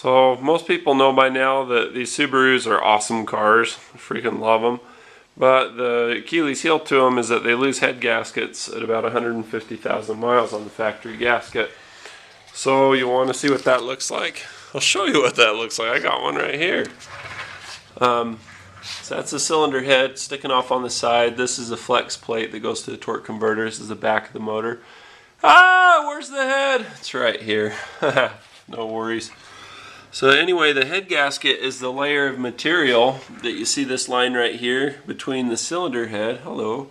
So most people know by now that these Subarus are awesome cars. I freaking love them. But the Achilles heel to them is that they lose head gaskets at about 150,000 miles on the factory gasket. So you want to see what that looks like? I'll show you what that looks like. I got one right here. So that's the cylinder head sticking off on the side. This is a flex plate that goes to the torque converter. This is the back of the motor. Ah, where's the head? It's right here. No worries. So anyway, the head gasket is the layer of material that you see this line right here between the cylinder head, hello,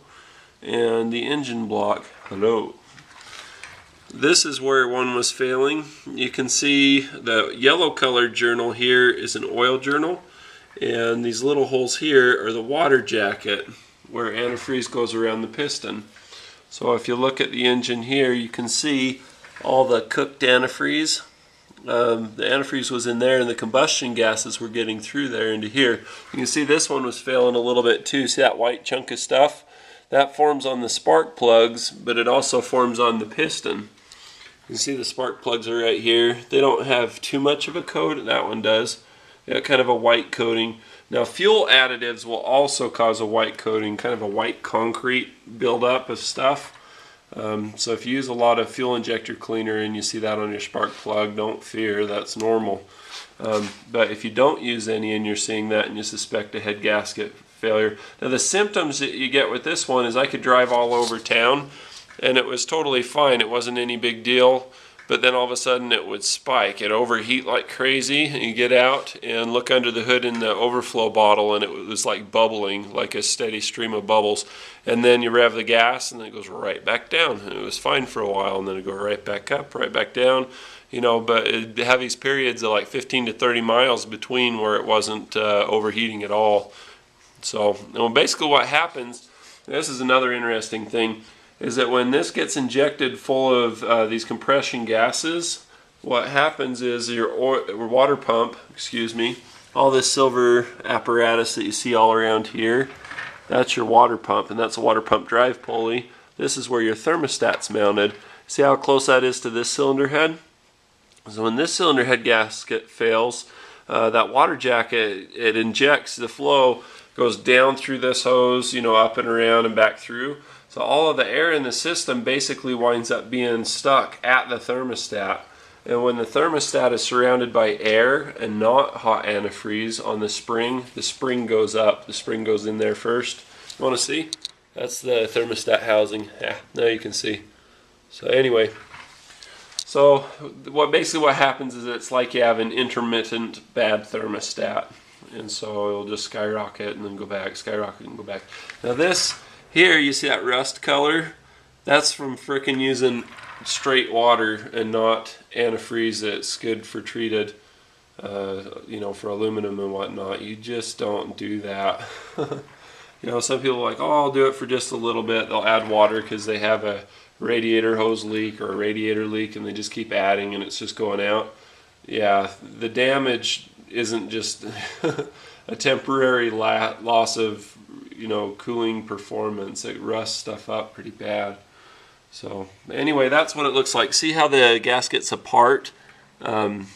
and the engine block, hello. This is where one was failing. You can see the yellow colored journal here is an oil journal, and these little holes here are the water jacket where antifreeze goes around the piston. So if you look at the engine here, you can see all the cooked antifreeze. The antifreeze was in there and the combustion gases were getting through there into here. You can see this one was failing a little bit too. See that white chunk of stuff? That forms on the spark plugs, but it also forms on the piston. You can see the spark plugs are right here. They don't have too much of a coat. That one does. They got kind of a white coating. Now fuel additives will also cause a white coating, kind of a white concrete buildup of stuff. So if you use a lot of fuel injector cleaner and you see that on your spark plug, don't fear, that's normal. But if you don't use any and you're seeing that and you suspect a head gasket failure. Now the symptoms that you get with this one is I could drive all over town and it was totally fine, it wasn't any big deal, but then all of a sudden it would spike, it'd overheat like crazy, and you get out and look under the hood in the overflow bottle and it was like bubbling, like a steady stream of bubbles, and then you rev the gas and then it goes right back down, and it was fine for a while, and then it'd go right back up, right back down, you know, but it'd have these periods of like 15 to 30 miles between where it wasn't overheating at all. So basically what happens, this is another interesting thing, is that when this gets injected full of these compression gases, what happens is your water pump, all this silver apparatus that you see all around here, that's your water pump, and that's a water pump drive pulley. This is where your thermostat's mounted. See how close that is to this cylinder head? So when this cylinder head gasket fails, that water jacket, it injects the flow, goes down through this hose, you know, up and around and back through. So all of the air in the system basically winds up being stuck at the thermostat. And when the thermostat is surrounded by air and not hot antifreeze on the spring goes up. The spring goes in there first. You want to see? That's the thermostat housing. Yeah, now you can see. So anyway, so basically what happens is it's like you have an intermittent bad thermostat. And so it'll just skyrocket and then go back, skyrocket and go back. Now this here, you see that rust color? That's from frickin' using straight water and not antifreeze that's good for treated, you know, for aluminum and whatnot. You just don't do that. You know, some people are like, oh, I'll do it for just a little bit. They'll add water because they have a radiator hose leak or a radiator leak and they just keep adding and it's just going out. Yeah, the damage isn't just a temporary loss of, you know, cooling performance. It rusts stuff up pretty bad. So anyway, that's what it looks like. See how the gasket's apart? Trying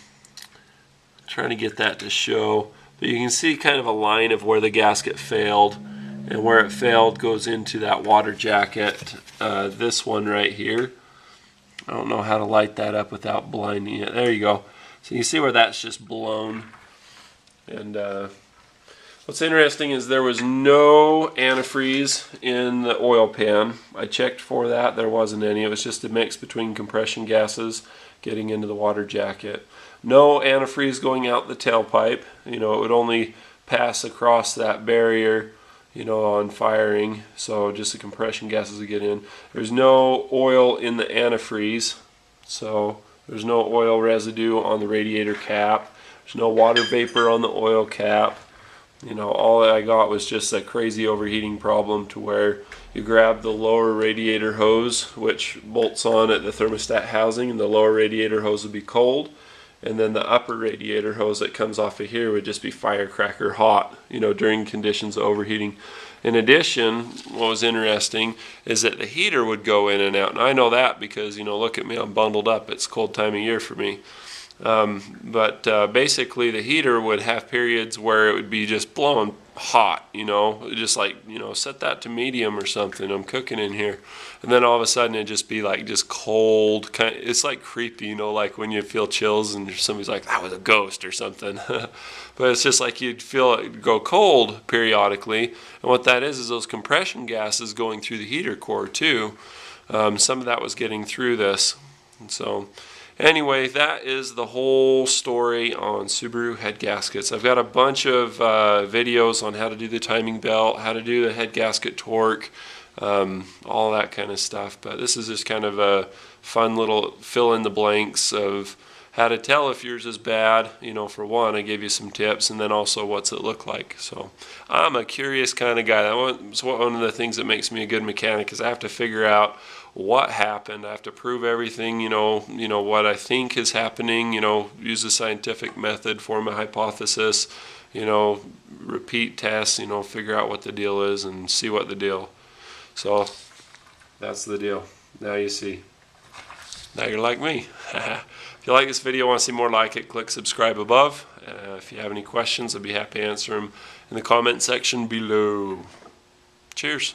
to get that to show, but you can see kind of a line of where the gasket failed, and where it failed goes into that water jacket. This one right here. I don't know how to light that up without blinding it. There you go. So you see where that's just blown. And what's interesting is there was no antifreeze in the oil pan. I checked for that. There wasn't any. It was just a mix between compression gases getting into the water jacket. No antifreeze going out the tailpipe. You know, it would only pass across that barrier, you know, on firing. So just the compression gases would get in. There's no oil in the antifreeze. So there's no oil residue on the radiator cap. There's no water vapor on the oil cap. You know, all I got was just a crazy overheating problem to where you grab the lower radiator hose, which bolts on at the thermostat housing, and the lower radiator hose would be cold, and then the upper radiator hose that comes off of here would just be firecracker hot, you know, during conditions of overheating. In addition, what was interesting is that the heater would go in and out, and I know that because, you know, look at me, I'm bundled up. It's a cold time of year for me. But basically the heater would have periods where it would be just blowing hot, just like, set that to medium or something. I'm cooking in here. And then all of a sudden it'd just be like just cold. It's like creepy, like when you feel chills and somebody's like, that was a ghost or something. But it's just like you'd feel it go cold periodically. And what that is those compression gases going through the heater core too. Some of that was getting through this. And so anyway, that is the whole story on Subaru head gaskets. I've got a bunch of videos on how to do the timing belt, how to do the head gasket torque, all that kind of stuff. But this is just kind of a fun little fill in the blanks of how to tell if yours is bad. For one, I gave you some tips, and then also what's it look like. So I'm a curious kind of guy. That's one of the things that makes me a good mechanic, is I have to figure out what happened. I have to prove everything, what I think is happening, use a scientific method, form a hypothesis, repeat tests, figure out what the deal is and see what the deal. So that's the deal. Now you see. Now you're like me. If you like this video, want to see more like it, click subscribe above. If you have any questions, I'd be happy to answer them in the comment section below. Cheers.